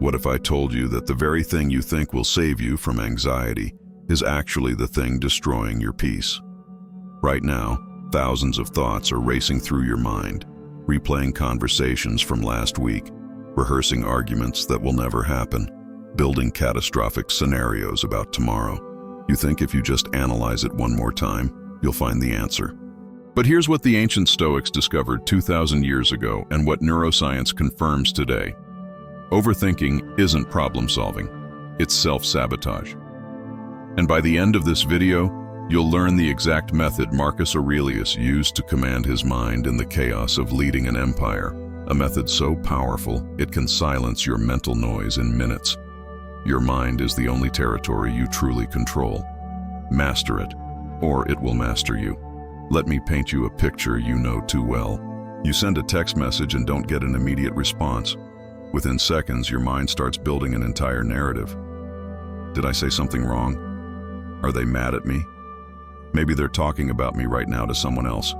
What if I told you that the very thing you think will save you from anxiety is actually the thing destroying your peace? Right now, thousands of thoughts are racing through your mind, replaying conversations from last week, rehearsing arguments that will never happen, building catastrophic scenarios about tomorrow. You think if you just analyze it one more time, you'll find the answer. But here's what the ancient Stoics discovered 2,000 years ago and what neuroscience confirms today. Overthinking isn't problem solving, it's self-sabotage. And by the end of this video, you'll learn the exact method Marcus Aurelius used to command his mind in the chaos of leading an empire, a method so powerful it can silence your mental noise in minutes. Your mind is the only territory you truly control. Master it, or it will master you. Let me paint you a picture you know too well. You send a text message and don't get an immediate response. Within seconds, your mind starts building an entire narrative. Did I say something wrong? Are they mad at me? Maybe they're talking about me right now to someone else.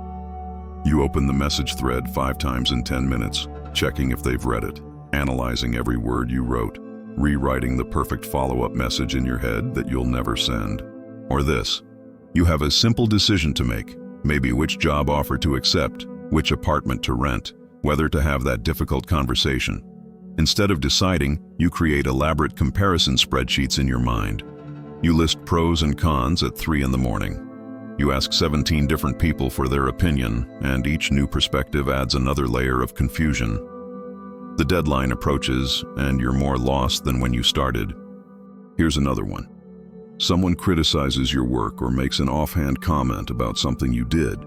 You open the message thread 5 times in 10 minutes, checking if they've read it, analyzing every word you wrote, rewriting the perfect follow-up message in your head that you'll never send. Or this: you have a simple decision to make, maybe which job offer to accept, which apartment to rent, whether to have that difficult conversation. Instead of deciding, you create elaborate comparison spreadsheets in your mind. You list pros and cons at 3 in the morning. You ask 17 different people for their opinion, and each new perspective adds another layer of confusion. The deadline approaches, and you're more lost than when you started. Here's another one. Someone criticizes your work or makes an offhand comment about something you did.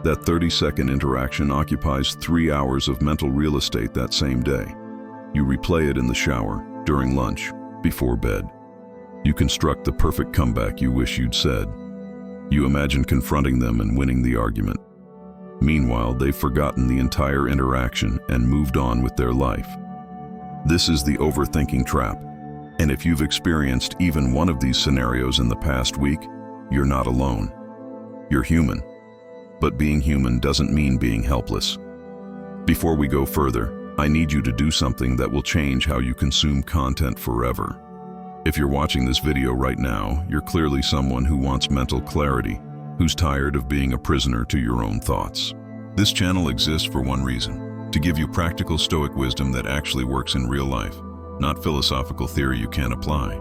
That 30-second interaction occupies 3 hours of mental real estate that same day. You replay it in the shower, during lunch, before bed. You construct the perfect comeback you wish you'd said. You imagine confronting them and winning the argument. Meanwhile, they've forgotten the entire interaction and moved on with their life. This is the overthinking trap. And if you've experienced even one of these scenarios in the past week, you're not alone. You're human. But being human doesn't mean being helpless. Before we go further, I need you to do something that will change how you consume content forever. If you're watching this video right now, you're clearly someone who wants mental clarity, who's tired of being a prisoner to your own thoughts. This channel exists for one reason: to give you practical Stoic wisdom that actually works in real life, not philosophical theory you can't apply.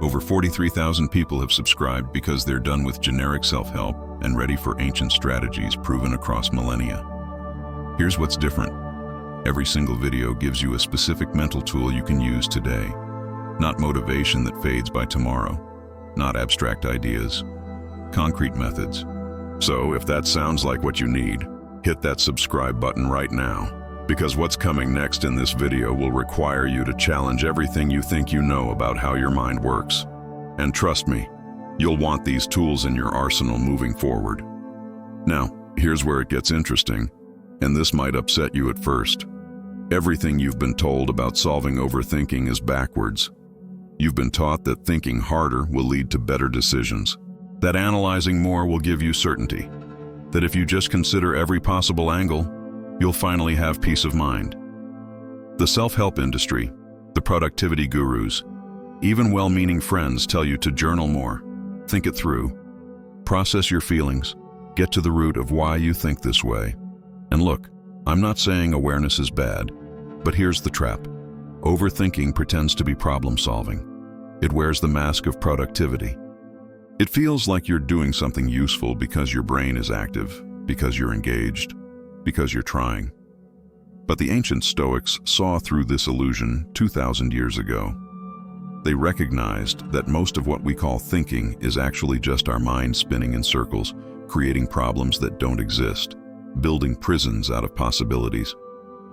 Over 43,000 people have subscribed because they're done with generic self-help and ready for ancient strategies proven across millennia. Here's what's different. Every single video gives you a specific mental tool you can use today. Not motivation that fades by tomorrow. Not abstract ideas. Concrete methods. So if that sounds like what you need, hit that subscribe button right now. Because what's coming next in this video will require you to challenge everything you think you know about how your mind works. And trust me, you'll want these tools in your arsenal moving forward. Now, here's where it gets interesting, and this might upset you at first. Everything you've been told about solving overthinking is backwards. You've been taught that thinking harder will lead to better decisions, that analyzing more will give you certainty, that if you just consider every possible angle, you'll finally have peace of mind. The self-help industry, the productivity gurus, even well-meaning friends tell you to journal more, think it through, process your feelings, get to the root of why you think this way. And look, I'm not saying awareness is bad, but here's the trap. Overthinking pretends to be problem-solving. It wears the mask of productivity. It feels like you're doing something useful because your brain is active, because you're engaged, because you're trying. But the ancient Stoics saw through this illusion 2,000 years ago. They recognized that most of what we call thinking is actually just our mind spinning in circles, creating problems that don't exist, building prisons out of possibilities.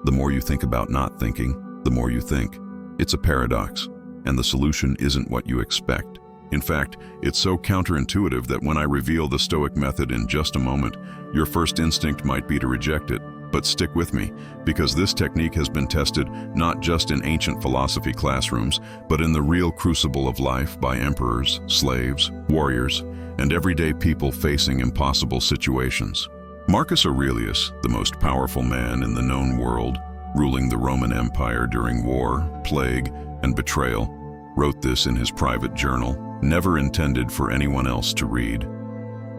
The more you think about not thinking, the more you think. It's a paradox, and the solution isn't what you expect. In fact, it's so counterintuitive that when I reveal the Stoic method in just a moment, your first instinct might be to reject it. But stick with me, because this technique has been tested not just in ancient philosophy classrooms, but in the real crucible of life by emperors, slaves, warriors, and everyday people facing impossible situations. Marcus Aurelius, the most powerful man in the known world, ruling the Roman Empire during war, plague, and betrayal, wrote this in his private journal, never intended for anyone else to read.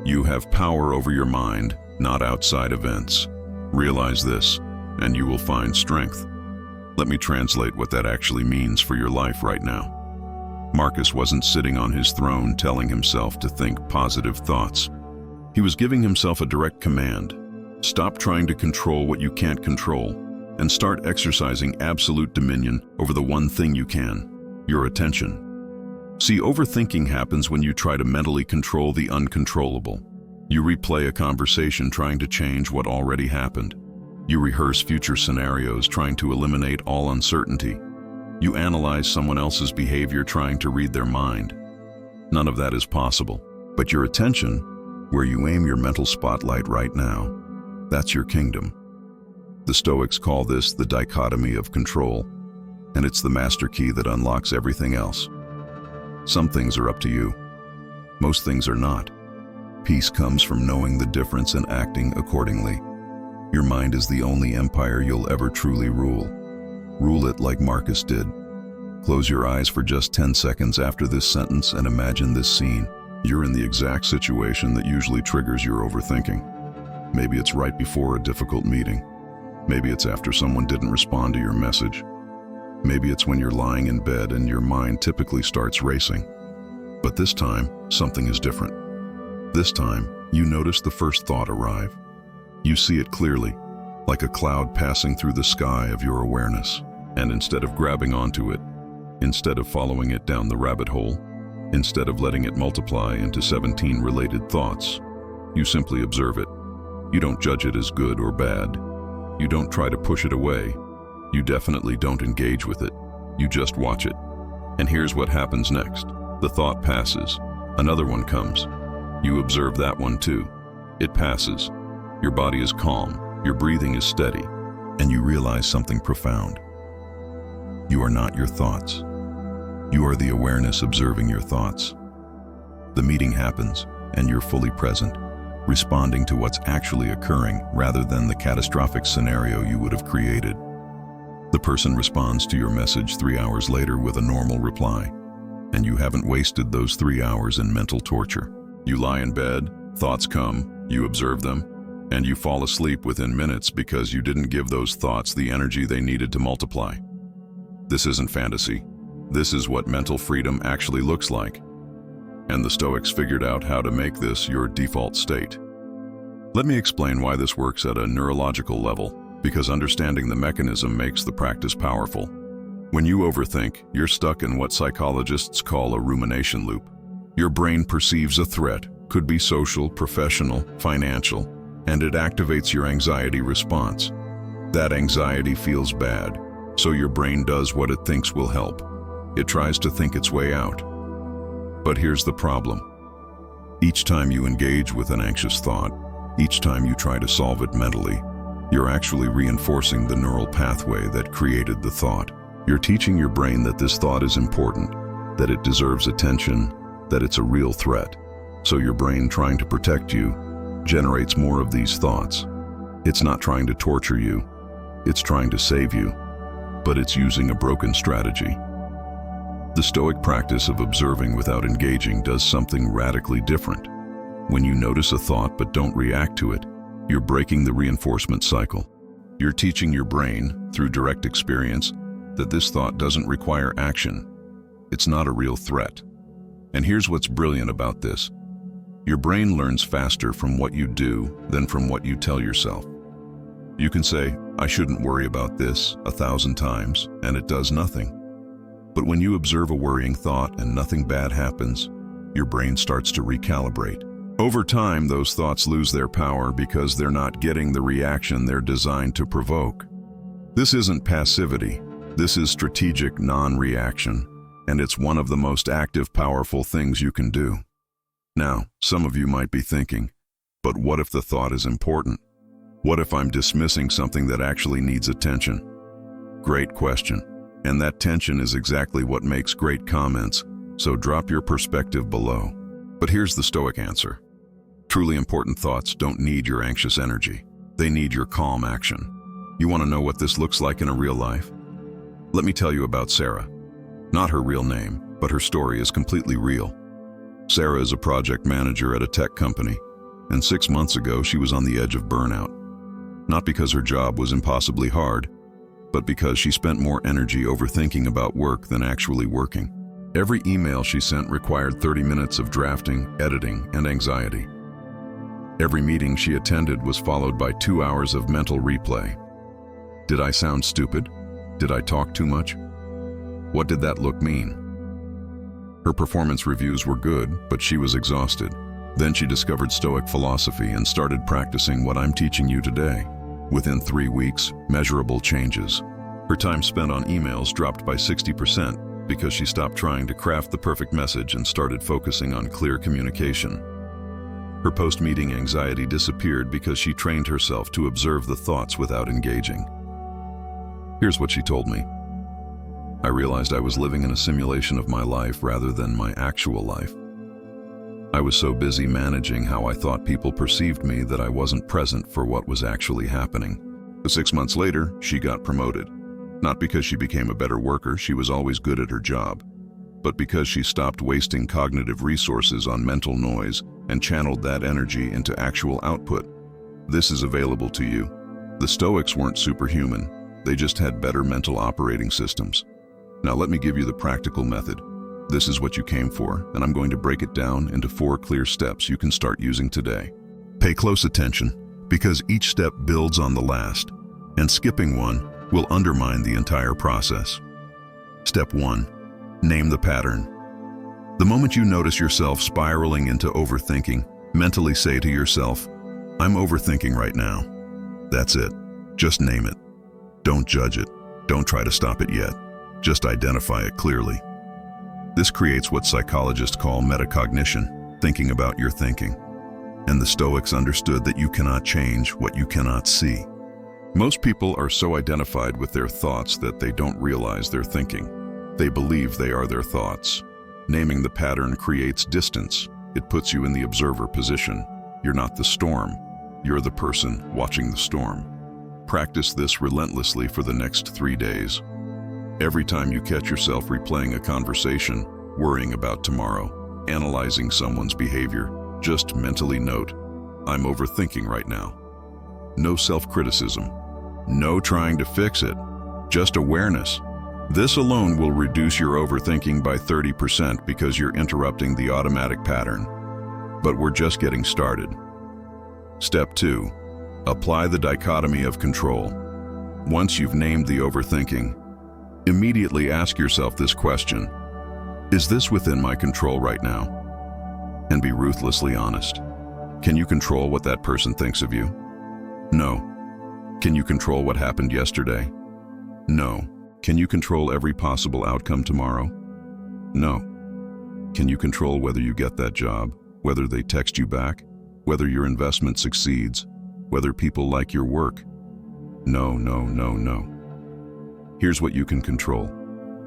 You have power over your mind, not outside events. Realize this, and you will find strength. Let me translate what that actually means for your life right now. Marcus wasn't sitting on his throne telling himself to think positive thoughts. He was giving himself a direct command. Stop trying to control what you can't control, and start exercising absolute dominion over the one thing you can, your attention. See, overthinking happens when you try to mentally control the uncontrollable. You replay a conversation trying to change what already happened. You rehearse future scenarios trying to eliminate all uncertainty. You analyze someone else's behavior trying to read their mind. None of that is possible. But your attention, where you aim your mental spotlight right now, that's your kingdom. The Stoics call this the dichotomy of control, and it's the master key that unlocks everything else. Some things are up to you. Most things are not. Peace comes from knowing the difference and acting accordingly. Your mind is the only empire you'll ever truly rule. Rule it like Marcus did. Close your eyes for just 10 seconds after this sentence and imagine this scene. You're in the exact situation that usually triggers your overthinking. Maybe it's right before a difficult meeting. Maybe it's after someone didn't respond to your message. Maybe it's when you're lying in bed and your mind typically starts racing. But this time, something is different. This time, you notice the first thought arrive. You see it clearly, like a cloud passing through the sky of your awareness. And instead of grabbing onto it, instead of following it down the rabbit hole, instead of letting it multiply into 17 related thoughts, you simply observe it. You don't judge it as good or bad. You don't try to push it away. You definitely don't engage with it. You just watch it. And here's what happens next. The thought passes. Another one comes. You observe that one too. It passes. Your body is calm. Your breathing is steady. And you realize something profound. You are not your thoughts. You are the awareness observing your thoughts. The meeting happens, and you're fully present, responding to what's actually occurring rather than the catastrophic scenario you would have created. The person responds to your message 3 hours later with a normal reply, and you haven't wasted those 3 hours in mental torture. You lie in bed, thoughts come, you observe them, and you fall asleep within minutes because you didn't give those thoughts the energy they needed to multiply. This isn't fantasy. This is what mental freedom actually looks like. And the Stoics figured out how to make this your default state. Let me explain why this works at a neurological level, because understanding the mechanism makes the practice powerful. When you overthink, you're stuck in what psychologists call a rumination loop. Your brain perceives a threat, could be social, professional, financial, and it activates your anxiety response. That anxiety feels bad, so your brain does what it thinks will help. It tries to think its way out. But here's the problem. Each time you engage with an anxious thought, each time you try to solve it mentally, you're actually reinforcing the neural pathway that created the thought. You're teaching your brain that this thought is important, that it deserves attention, that it's a real threat. So your brain, trying to protect you, generates more of these thoughts. It's not trying to torture you, it's trying to save you, but it's using a broken strategy. The Stoic practice of observing without engaging does something radically different. When you notice a thought but don't react to it, you're breaking the reinforcement cycle. You're teaching your brain, through direct experience, that this thought doesn't require action. It's not a real threat. And here's what's brilliant about this. Your brain learns faster from what you do than from what you tell yourself. You can say, "I shouldn't worry about this," 1,000 times, and it does nothing. But when you observe a worrying thought and nothing bad happens, your brain starts to recalibrate. Over time, those thoughts lose their power because they're not getting the reaction they're designed to provoke. This isn't passivity. This is strategic non-reaction, and it's one of the most active, powerful things you can do. Now, some of you might be thinking, but what if the thought is important? What if I'm dismissing something that actually needs attention? Great question. And that tension is exactly what makes great comments, so drop your perspective below. But here's the Stoic answer. Truly important thoughts don't need your anxious energy. They need your calm action. You want to know what this looks like in a real life? Let me tell you about Sarah. Not her real name, but her story is completely real. Sarah is a project manager at a tech company, and 6 months ago she was on the edge of burnout. Not because her job was impossibly hard, but because she spent more energy overthinking about work than actually working. Every email she sent required 30 minutes of drafting, editing, and anxiety. Every meeting she attended was followed by 2 hours of mental replay. Did I sound stupid? Did I talk too much? What did that look mean? Her performance reviews were good, but she was exhausted. Then she discovered Stoic philosophy and started practicing what I'm teaching you today. Within 3 weeks, measurable changes. Her time spent on emails dropped by 60% because she stopped trying to craft the perfect message and started focusing on clear communication. Her post-meeting anxiety disappeared because she trained herself to observe the thoughts without engaging. Here's what she told me. I realized I was living in a simulation of my life rather than my actual life. I was so busy managing how I thought people perceived me that I wasn't present for what was actually happening. 6 months later, she got promoted. Not because she became a better worker, she was always good at her job, but because she stopped wasting cognitive resources on mental noise and channeled that energy into actual output. This is available to you. The Stoics weren't superhuman. They just had better mental operating systems. Now let me give you the practical method. This is what you came for, and I'm going to break it down into 4 clear steps you can start using today. Pay close attention, because each step builds on the last, and skipping one will undermine the entire process. Step 1. Name the pattern. The moment you notice yourself spiraling into overthinking, mentally say to yourself, I'm overthinking right now. That's it. Just name it. Don't judge it. Don't try to stop it yet. Just identify it clearly. This creates what psychologists call metacognition, thinking about your thinking. And the Stoics understood that you cannot change what you cannot see. Most people are so identified with their thoughts that they don't realize they're thinking. They believe they are their thoughts. Naming the pattern creates distance. It puts you in the observer position. You're not the storm. You're the person watching the storm. Practice this relentlessly for the next 3 days. Every time you catch yourself replaying a conversation, worrying about tomorrow, analyzing someone's behavior, just mentally note, I'm overthinking right now. No self-criticism. No trying to fix it. Just awareness. This alone will reduce your overthinking by 30% because you're interrupting the automatic pattern. But we're just getting started. Step 2. Apply the dichotomy of control. Once you've named the overthinking, immediately ask yourself this question. Is this within my control right now? And be ruthlessly honest. Can you control what that person thinks of you? No. Can you control what happened yesterday? No. Can you control every possible outcome tomorrow? No. Can you control whether you get that job, whether they text you back, whether your investment succeeds, whether people like your work? No, no, no, no. Here's what you can control.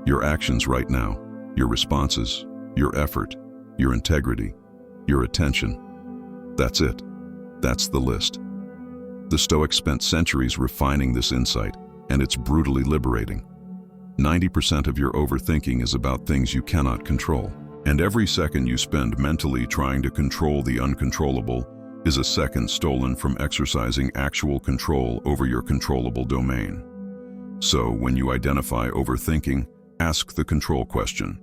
Your actions right now, your responses, your effort, your integrity, your attention. That's it. That's the list. The Stoics spent centuries refining this insight, and it's brutally liberating. 90% of your overthinking is about things you cannot control, and every second you spend mentally trying to control the uncontrollable is a second stolen from exercising actual control over your controllable domain. So, when you identify overthinking, ask the control question.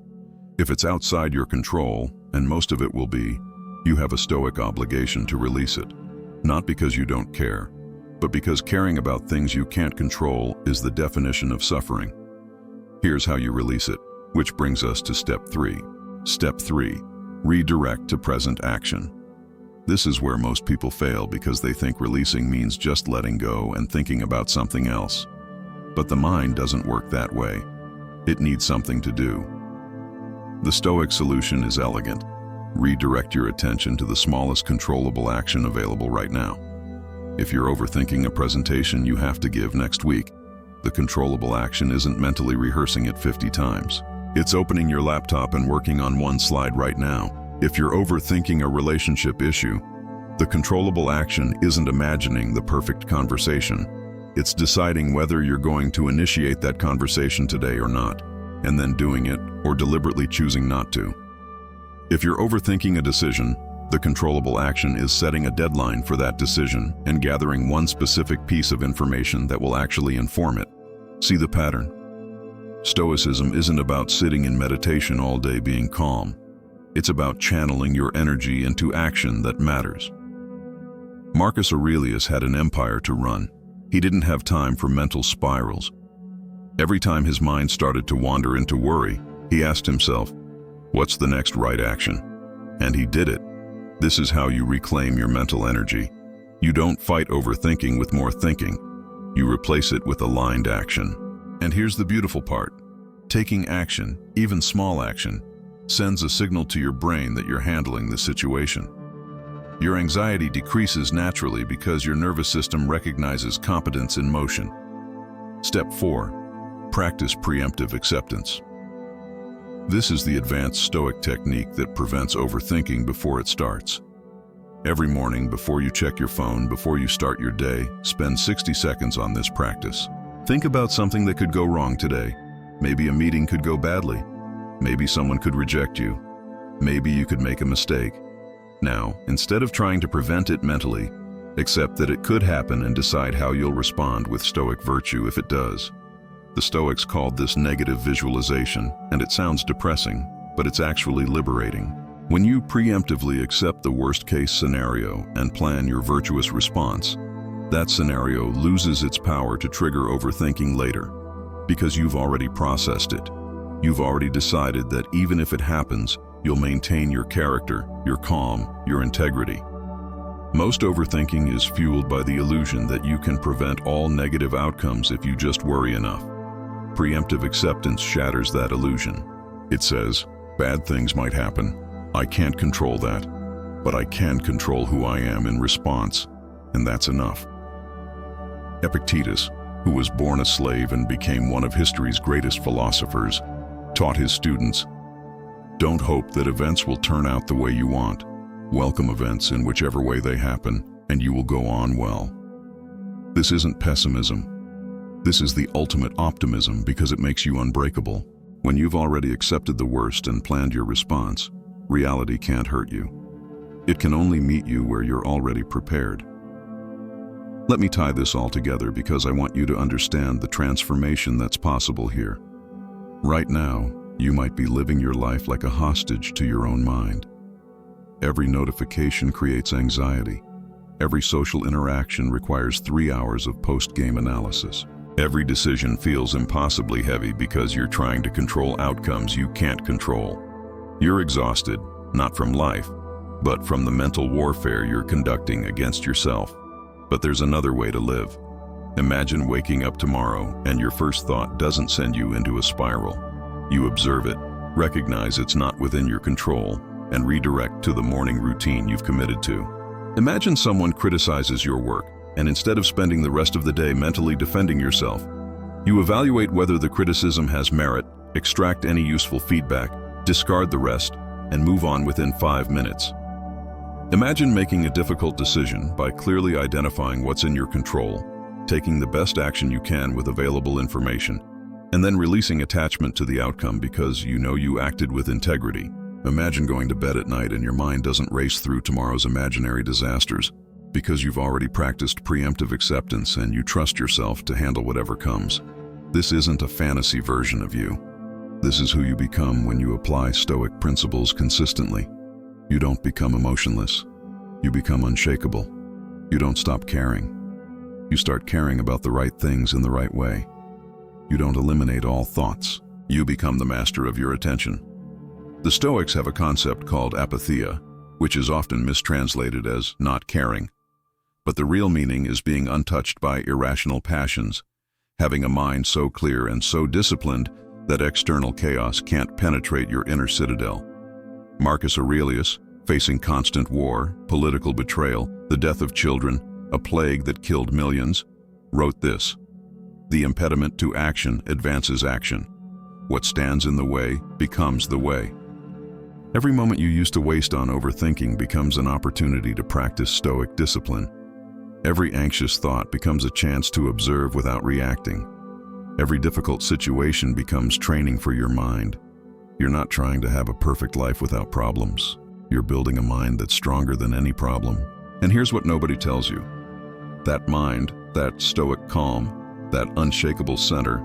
If it's outside your control, and most of it will be, you have a Stoic obligation to release it. Not because you don't care, but because caring about things you can't control is the definition of suffering. Here's how you release it, which brings us to step 3. Step 3. Redirect to present action. This is where most people fail because they think releasing means just letting go and thinking about something else. But the mind doesn't work that way. It needs something to do. The Stoic solution is elegant. Redirect your attention to the smallest controllable action available right now. If you're overthinking a presentation you have to give next week, the controllable action isn't mentally rehearsing it 50 times. It's opening your laptop and working on one slide right now. If you're overthinking a relationship issue, the controllable action isn't imagining the perfect conversation. It's deciding whether you're going to initiate that conversation today or not, and then doing it or deliberately choosing not to. If you're overthinking a decision, the controllable action is setting a deadline for that decision and gathering one specific piece of information that will actually inform it. See the pattern? Stoicism isn't about sitting in meditation all day being calm. It's about channeling your energy into action that matters. Marcus Aurelius had an empire to run. He didn't have time for mental spirals. Every time his mind started to wander into worry, he asked himself, "What's the next right action?" And he did it. This is how you reclaim your mental energy. You don't fight overthinking with more thinking. You replace it with aligned action. And here's the beautiful part. Taking action, even small action, sends a signal to your brain that you're handling the situation. Your anxiety decreases naturally because your nervous system recognizes competence in motion. Step 4. Practice preemptive acceptance. This is the advanced Stoic technique that prevents overthinking before it starts. Every morning, before you check your phone, before you start your day, spend 60 seconds on this practice. Think about something that could go wrong today. Maybe a meeting could go badly. Maybe someone could reject you. Maybe you could make a mistake. Now, instead of trying to prevent it mentally, accept that it could happen and decide how you'll respond with Stoic virtue if it does. The Stoics called this negative visualization, and it sounds depressing, but it's actually liberating. When you preemptively accept the worst-case scenario and plan your virtuous response, that scenario loses its power to trigger overthinking later, because you've already processed it. You've already decided that even if it happens, you'll maintain your character, your calm, your integrity. Most overthinking is fueled by the illusion that you can prevent all negative outcomes if you just worry enough. Preemptive acceptance shatters that illusion. It says, bad things might happen. I can't control that, but I can control who I am in response, and that's enough. Epictetus, who was born a slave and became one of history's greatest philosophers, taught his students, don't hope that events will turn out the way you want. Welcome events in whichever way they happen, and you will go on well. This isn't pessimism. This is the ultimate optimism because it makes you unbreakable. When you've already accepted the worst and planned your response, reality can't hurt you. It can only meet you where you're already prepared. Let me tie this all together because I want you to understand the transformation that's possible here. Right now, you might be living your life like a hostage to your own mind. Every notification creates anxiety. Every social interaction requires 3 hours of post-game analysis. Every decision feels impossibly heavy because you're trying to control outcomes you can't control. You're exhausted, not from life, but from the mental warfare you're conducting against yourself. But there's another way to live. Imagine waking up tomorrow and your first thought doesn't send you into a spiral. You observe it, recognize it's not within your control, and redirect to the morning routine you've committed to. Imagine someone criticizes your work, and instead of spending the rest of the day mentally defending yourself, you evaluate whether the criticism has merit, extract any useful feedback, discard the rest, and move on within 5 minutes. Imagine making a difficult decision by clearly identifying what's in your control, taking the best action you can with available information, and then releasing attachment to the outcome because you know you acted with integrity. Imagine going to bed at night and your mind doesn't race through tomorrow's imaginary disasters because you've already practiced preemptive acceptance and you trust yourself to handle whatever comes. This isn't a fantasy version of you. This is who you become when you apply Stoic principles consistently. You don't become emotionless. You become unshakable. You don't stop caring. You start caring about the right things in the right way. You don't eliminate all thoughts. You become the master of your attention. The Stoics have a concept called apatheia, which is often mistranslated as not caring. But the real meaning is being untouched by irrational passions, having a mind so clear and so disciplined that external chaos can't penetrate your inner citadel. Marcus Aurelius, facing constant war, political betrayal, the death of children, a plague that killed millions, wrote this: "The impediment to action advances action. What stands in the way becomes the way." Every moment you used to waste on overthinking becomes an opportunity to practice Stoic discipline. Every anxious thought becomes a chance to observe without reacting. Every difficult situation becomes training for your mind. You're not trying to have a perfect life without problems. You're building a mind that's stronger than any problem. And here's what nobody tells you. That mind, that stoic calm, that unshakable center,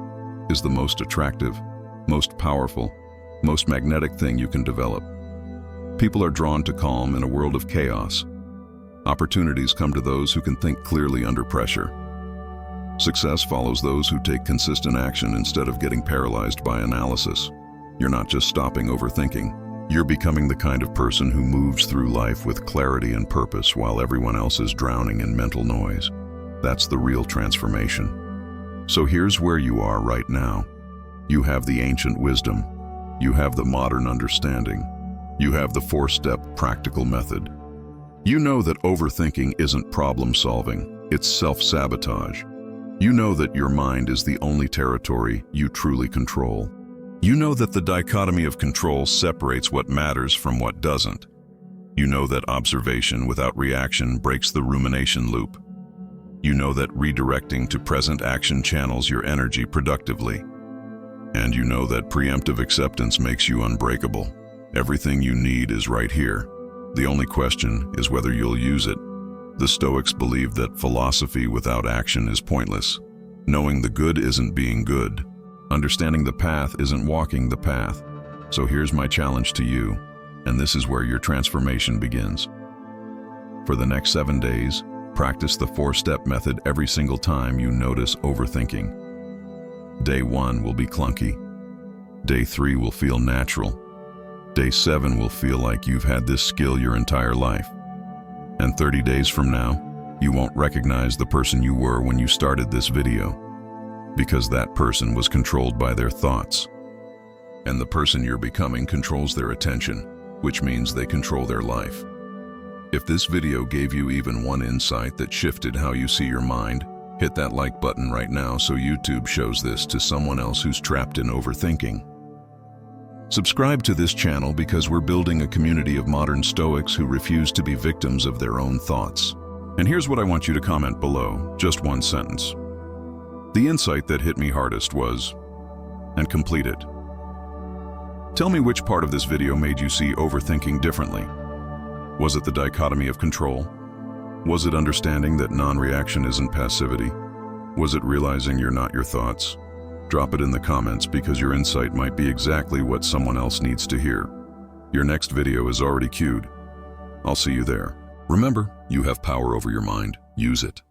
is the most attractive, most powerful, most magnetic thing you can develop. People are drawn to calm in a world of chaos. Opportunities come to those who can think clearly under pressure. Success follows those who take consistent action instead of getting paralyzed by analysis. You're not just stopping overthinking. You're becoming the kind of person who moves through life with clarity and purpose while everyone else is drowning in mental noise. That's the real transformation. So here's where you are right now. You have the ancient wisdom. You have the modern understanding. You have the 4-step practical method. You know that overthinking isn't problem solving, it's self-sabotage. You know that your mind is the only territory you truly control. You know that the dichotomy of control separates what matters from what doesn't. You know that observation without reaction breaks the rumination loop. You know that redirecting to present action channels your energy productively. And you know that preemptive acceptance makes you unbreakable. Everything you need is right here. The only question is whether you'll use it. The Stoics believed that philosophy without action is pointless. Knowing the good isn't being good. Understanding the path isn't walking the path. So here's my challenge to you, and this is where your transformation begins. For the next 7 days, practice the 4-step method every single time you notice overthinking. Day 1 will be clunky. Day 3 will feel natural. Day 7 will feel like you've had this skill your entire life. And 30 days from now, you won't recognize the person you were when you started this video, because that person was controlled by their thoughts. And the person you're becoming controls their attention, which means they control their life. If this video gave you even one insight that shifted how you see your mind, hit that like button right now so YouTube shows this to someone else who's trapped in overthinking. Subscribe to this channel because we're building a community of modern Stoics who refuse to be victims of their own thoughts. And here's what I want you to comment below, just one sentence. The insight that hit me hardest was, and complete it. Tell me which part of this video made you see overthinking differently. Was it the dichotomy of control? Was it understanding that non-reaction isn't passivity? Was it realizing you're not your thoughts? Drop it in the comments because your insight might be exactly what someone else needs to hear. Your next video is already queued. I'll see you there. Remember, you have power over your mind. Use it.